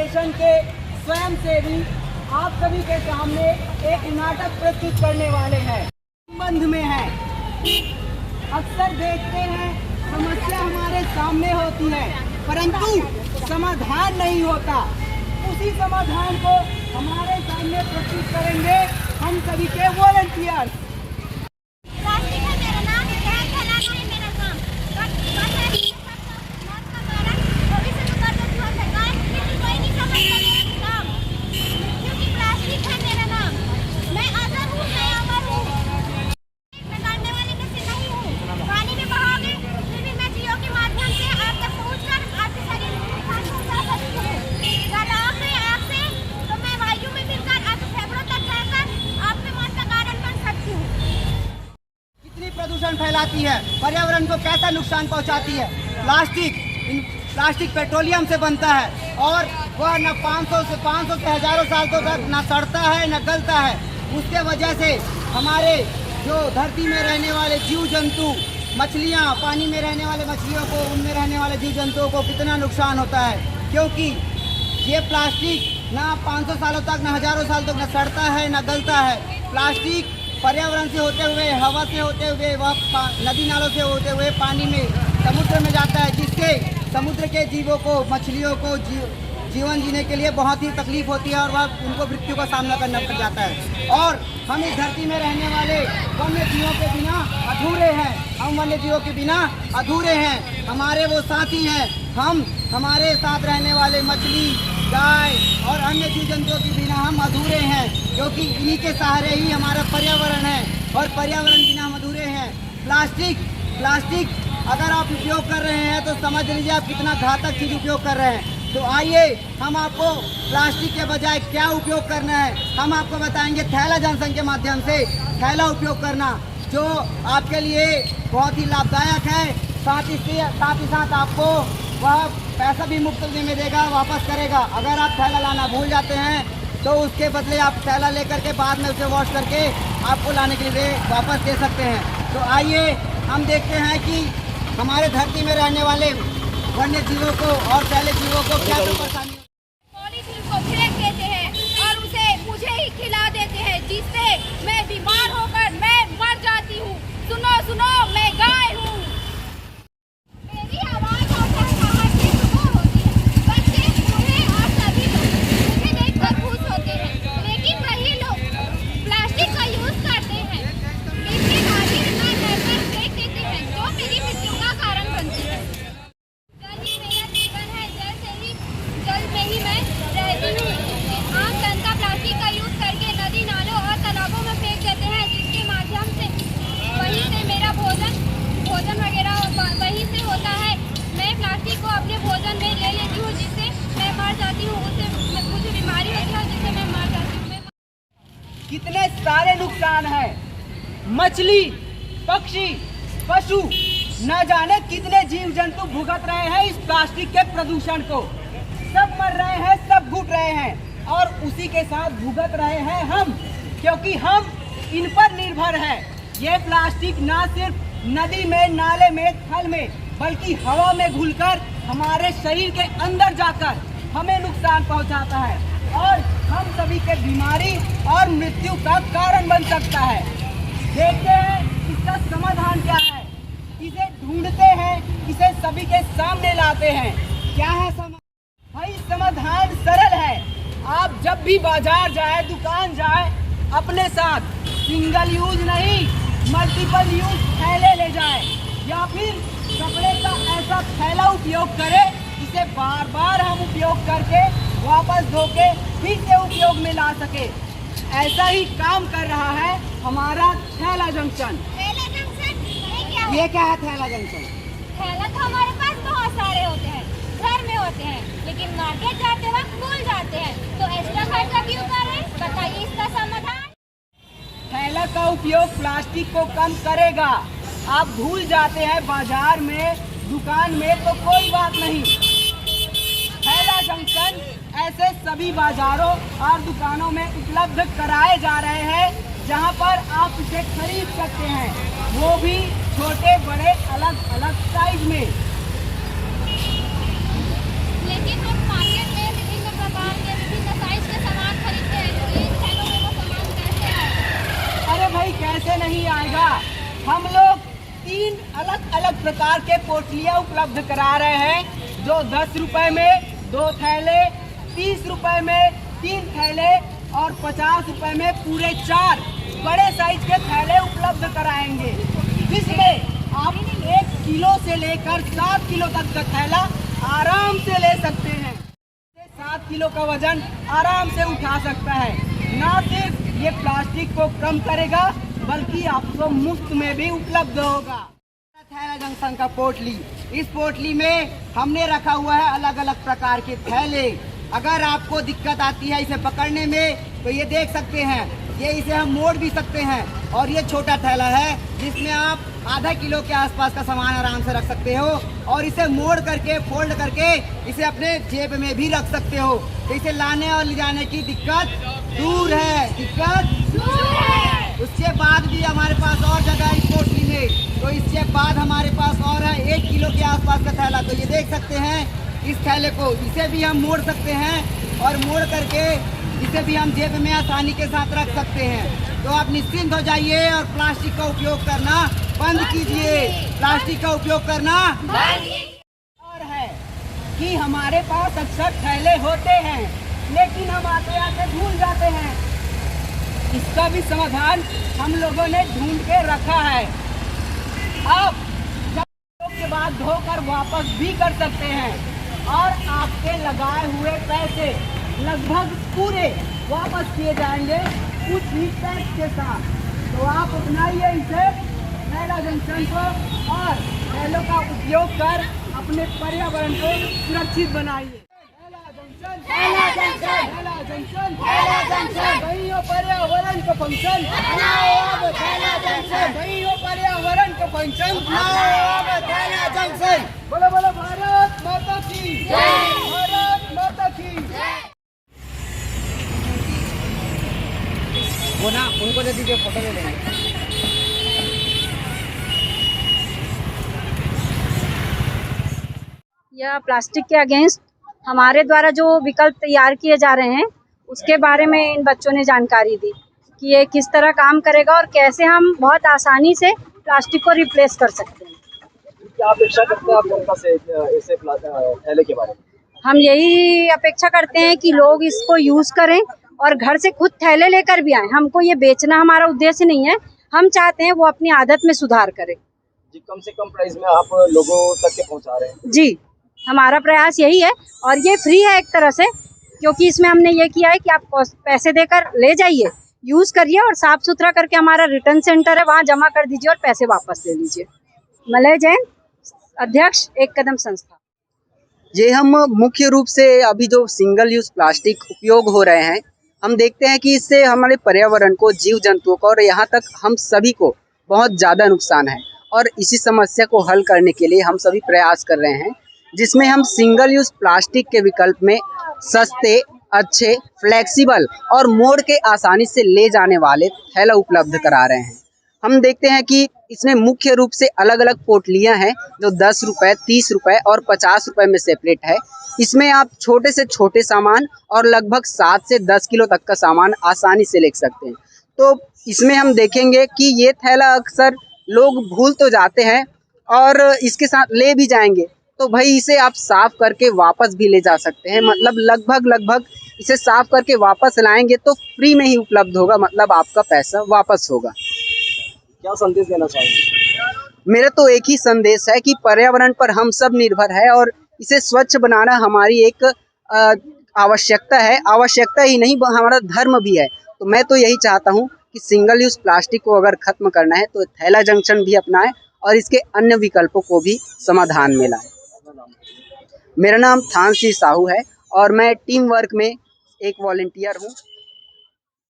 Foundation के स्वयंसेवी आप सभी के सामने एक नाटक प्रस्तुत करने वाले हैं। संबंध में है, अक्सर देखते हैं समस्या हमारे सामने होती है परंतु समाधान नहीं होता। उसी समाधान को हमारे सामने प्रस्तुत करेंगे हम सभी के वॉलंटियर। प्रदूषण फैलाती है, पर्यावरण को कैसा नुकसान पहुंचाती है। प्लास्टिक पेट्रोलियम से बनता है और वह न 500 से हजारों साल तक न सड़ता है न गलता है। उसके वजह से हमारे जो धरती में रहने वाले जीव जंतु, मछलियां, पानी में रहने वाले मछलियों को, उनमें रहने वाले जीव जंतुओं को कितना नुकसान होता है, क्योंकि ये प्लास्टिक ना 500 सालों तक न हजारों साल तक न सड़ता है न गलता है। प्लास्टिक पर्यावरण से होते हुए, हवा से होते हुए, वह नदी नालों से होते हुए पानी में, समुद्र में जाता है, जिससे समुद्र के जीवों को, मछलियों को जीवन जीने के लिए बहुत ही तकलीफ होती है और वह उनको मृत्यु का सामना करना पड़ जाता है। और हम इस धरती में रहने वाले वन्य जीवों के बिना अधूरे हैं। हम वन्य जीवों के बिना अधूरे हैं। हमारे वो साथी हैं, हम हमारे साथ रहने वाले मछली, गाय और अन्य जीव जंतुओं के बिना हम अधूरे हैं, क्योंकि इन्हीं के सहारे ही हमारा पर्यावरण है और पर्यावरण बिना हम अधूरे हैं। प्लास्टिक अगर आप उपयोग कर रहे हैं तो समझ लीजिए आप कितना घातक चीज उपयोग कर रहे हैं। तो आइए हम आपको प्लास्टिक के बजाय क्या उपयोग करना है हम आपको बताएंगे। थैला जंक्शन के माध्यम से थैला उपयोग करना, जो आपके लिए बहुत ही लाभदायक है। साथ ही साथ आपको वह पैसा भी मुफ्त में देगा, वापस करेगा। अगर आप थैला लाना भूल जाते हैं तो उसके बदले आप थैला लेकर के बाद में उसे वॉश करके आपको लाने के लिए वापस दे सकते हैं। तो आइए हम देखते हैं कि हमारे धरती में रहने वाले वन्य जीवों को और जलीय जीवों को क्या परेशानी। पॉलीथीन को फेंक देते हैं और उसे मुझे ही खिला देते हैं, जिससे मैं बीमार होकर मैं मर जाती हूँ। सुनो मैं गाय हूँ। मेरी आवाज होती है। बच्चे, बूढ़े और सभी लोग मुझे देखकर खुश होते हैं, लेकिन वही लोग प्लास्टिक का यूज करते हैं। इसे नाली में नहर फेंक देते हैं, जो मेरी मृत्यु का कारण बनती है। जल ही मेरा जीवन है, जल में ही मैं रहती हूँ। आम जनता प्लास्टिक का यूज करके नदी नालों और तालाबों में फेंक देते हैं, जिसके माध्यम से वहीं से मेरा भोजन वगैरह वहीं से होता है। मैं प्लास्टिक को अपने भोजन में ले लेती हूँ, जिससे मैं मर जाती हूँ। उससे मुझे बीमारी होती है, जिससे मैं मर जाती हूँ। कितने सारे नुकसान हैं। मछली, पक्षी, पशु, न जाने कितने जीव जंतु भुगत रहे हैं इस प्लास्टिक के प्रदूषण को। सब मर रहे हैं, सब घुट रहे हैं और उसी के साथ भुगत रहे हैं हम, क्योंकि हम इन पर निर्भर हैं। ये प्लास्टिक ना सिर्फ नदी में, नाले में, थल में, बल्कि हवा में घुलकर हमारे शरीर के अंदर जाकर हमें नुकसान पहुंचाता है और हम सभी के बीमारी और मृत्यु का कारण बन सकता है। देखते हैं इसका समाधान क्या है। इसे ढूंढते हैं, इसे सभी के सामने लाते हैं। क्या है समाधान? भाई समाधान सरल है। आप जब भी बाजार जाए, दुकान जाए, अपने साथ सिंगल यूज नहीं मल्टीपल यूज थैले ले जाए, या फिर कपड़े का ऐसा थैला उपयोग करें जिसे बार बार हम उपयोग करके वापस धो के फिर से उपयोग में ला सके। ऐसा ही काम कर रहा है हमारा थैला जंक्शन। ये क्या है थैला जंक्शन? थैला तो हमारे पास बहुत सारे होते हैं, घर में होते हैं, लेकिन मार्केट जाते वक्त भूल जाते हैं, तो एक्स्ट्रा खर्चा क्यों करें? बताइए इसका समाधान। थैला का उपयोग प्लास्टिक को कम करेगा। आप भूल जाते हैं बाजार में, दुकान में, तो कोई बात नहीं। थैला जंक्शन ऐसे सभी बाजारों और दुकानों में उपलब्ध कराए जा रहे हैं, जहां पर आप इसे खरीद सकते हैं, वो भी छोटे बड़े अलग अलग साइज में। लेकिन हम मार्केट में विभिन्न प्रकार नहीं आएगा। हम लोग 3 अलग अलग प्रकार के पोटलियाँ उपलब्ध करा रहे हैं, जो 10 रुपए में 2 थैले, 30 रुपए में 3 थैले और 50 रुपए में पूरे 4 बड़े साइज के थैले उपलब्ध कराएंगे, जिसमें आप 1 किलो से लेकर 7 किलो तक का थैला आराम से ले सकते हैं। 7 किलो का वजन आराम से उठा सकता है। ना सिर्फ ये प्लास्टिक को कम करेगा, बल्कि आपको मुफ्त में भी उपलब्ध होगा। थैला जंक्शन का पोटली, इस पोटली में हमने रखा हुआ है अलग अलग प्रकार के थैले। अगर आपको दिक्कत आती है इसे पकड़ने में तो ये देख सकते हैं, ये इसे हम मोड़ भी सकते हैं। और ये छोटा थैला है जिसमें आप आधा किलो के आसपास का सामान आराम से रख सकते हो, और इसे मोड़ करके फोल्ड करके इसे अपने जेब में भी रख सकते हो। तो इसे लाने और ले जाने की दिक्कत दूर है, उसके बाद भी हमारे पास और जगह है इस पोटली में। तो इसके बाद हमारे पास और है 1 किलो के आसपास का थैला। तो ये देख सकते हैं इस थैले को, इसे भी हम मोड़ सकते हैं और मोड़ करके इसे भी हम जेब में आसानी के साथ रख सकते हैं। तो आप निश्चिंत हो जाइए और प्लास्टिक का उपयोग करना बंद कीजिए। प्लास्टिक का उपयोग करना और है कि हमारे पास अक्सर थैले होते हैं, लेकिन हम आते आते भूल जाते हैं। इसका भी समाधान हम लोगों ने ढूंढ के रखा है। आप के बाद धोकर वापस भी कर सकते हैं, और आपके लगाए हुए पैसे लगभग पूरे वापस किए जाएंगे कुछ ही टैक्स के साथ। तो आप अपनाइए इसे, थैला जंक्शन को, और थैलों का उपयोग कर अपने पर्यावरण को सुरक्षित बनाइए। थैला जंक्शन वही हो पर्यावरण का फंक्शन, थैला जंक्शन वही हो पर्यावरण का फंक्शन, थैला जंक्शन। बोलो बोलो भारत माता की जय, भारत माता की जय। वो ना उनको दे दीजिए, फोटो ले लेंगे। यह प्लास्टिक के अगेंस्ट हमारे द्वारा जो विकल्प तैयार किए जा रहे हैं, उसके बारे में इन बच्चों ने जानकारी दी कि ये किस तरह काम करेगा और कैसे हम बहुत आसानी से प्लास्टिक को रिप्लेस कर सकते हैं। क्या अपेक्षा करते हैं आप जनता से ऐसे थैले के बारे में? हम यही अपेक्षा करते हैं कि लोग इसको यूज़ करें और घर से खुद थैले लेकर भी आएं। हमको ये बेचना हमारा उद्देश्य नहीं है, हम चाहते हैं वो अपनी आदत में सुधार करें। जी, कम से कम प्राइस में आप लोगों तक के पहुंचा रहे हैं। जी, हमारा प्रयास यही है, और ये फ्री है एक तरह से, क्योंकि इसमें हमने ये किया है कि आप पैसे देकर ले जाइए, यूज़ करिए और साफ सुथरा करके हमारा रिटर्न सेंटर है, वहाँ जमा कर दीजिए और पैसे वापस ले लीजिए। मलय जैन, अध्यक्ष एक कदम संस्था। ये हम मुख्य रूप से अभी जो सिंगल यूज़ प्लास्टिक उपयोग हो रहे हैं, हम देखते हैं कि इससे हमारे पर्यावरण को, जीव जंतुओं को और यहाँ तक हम सभी को बहुत ज़्यादा नुकसान है। और इसी समस्या को हल करने के लिए हम सभी प्रयास कर रहे हैं, जिसमें हम सिंगल यूज़ प्लास्टिक के विकल्प में सस्ते, अच्छे, फ्लेक्सिबल और मोड़ के आसानी से ले जाने वाले थैला उपलब्ध करा रहे हैं। हम देखते हैं कि इसमें मुख्य रूप से अलग अलग पोटलियां हैं, जो 10 रुपये, 30 रुपये और 50 रुपये में सेपरेट है। इसमें आप छोटे से छोटे सामान और लगभग 7 से 10 किलो तक का सामान आसानी से ले सकते हैं। तो इसमें हम देखेंगे कि ये थैला अक्सर लोग भूल तो जाते हैं और इसके साथ ले भी जाएंगे, तो भाई इसे आप साफ़ करके वापस भी ले जा सकते हैं। मतलब लगभग इसे साफ़ करके वापस लाएंगे तो फ्री में ही उपलब्ध होगा, मतलब आपका पैसा वापस होगा। क्या संदेश देना चाहेंगे? मेरा तो एक ही संदेश है कि पर्यावरण पर हम सब निर्भर है और इसे स्वच्छ बनाना हमारी एक आवश्यकता है। आवश्यकता ही नहीं, हमारा धर्म भी है। तो मैं तो यही चाहता हूँ कि सिंगल यूज़ प्लास्टिक को अगर ख़त्म करना है तो थैला जंक्शन भी अपनाएं और इसके अन्य विकल्पों को भी समाधान में लाएं। मेरा नाम थान सिंह साहू है और मैं टीम वर्क में एक वॉलंटियर हूँ।